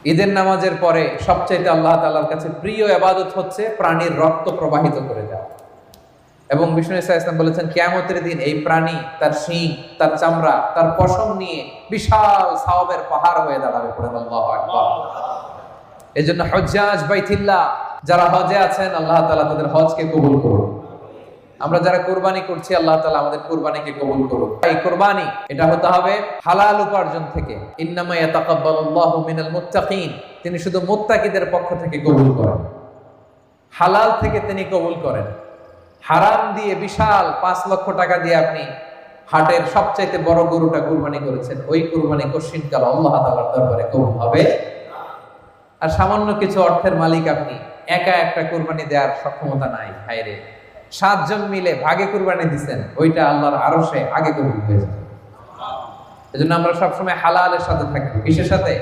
ঈদের নামাজের পরে সবচাইতে আল্লাহ তাআলার কাছে প্রিয় ইবাদত হচ্ছে প্রাণীর রক্ত প্রবাহিত করে দেওয়া। এবং বিষ্ণু ইসা ইসলাম বলেছেন কিয়ামতের দিন এই প্রাণী তার শিং, তার চামড়া, তার পশম নিয়ে বিশাল সওয়াবের পাহাড় হয়ে দাঁড়াবে। পড়েন আল্লাহু আকবার। এজন্য হজ্জাজ বাইতুল্লাহ যারা হজে আছেন আল্লাহ তাআলা তাদের হজকে কবুল করুন। আমরা যারা কুরবানি করছি আল্লাহ তাআলা আমাদের কুরবানিকে কবুল করুন। এই কুরবানি এটা হতে হবে হালাল উপার্জন থেকে। ইন্নামা ইয়াতাকাব্বালুল্লাহু মিনাল মুত্তাকিন, তিনি শুধু মুত্তাকিদের পক্ষ থেকে কবুল করেন, হালাল থেকে তিনি কবুল করেন। হারাম দিয়ে বিশাল 5 লক্ষ টাকা দিয়ে আপনি হাটের সবচাইতে বড় গরুটা কুরবানি করেছেন, ওই কুরবানি কশিনকাল আল্লাহ তাআলার দরবারে কবুল হবে। আর সামান্য কিছু অর্থের মালিক আপনি, একা একটা কুরবানি দেওয়ার সক্ষমতা নাই, হায়রে 7 জন মিলে ভাগে কুরবানি দিচ্ছেন, ওইটা আল্লাহর আরশে আগে কবুল হয়ে যাবে। এজন্য আমরা সবসময় হালালের সাথে থাকি। কিসের সাথে?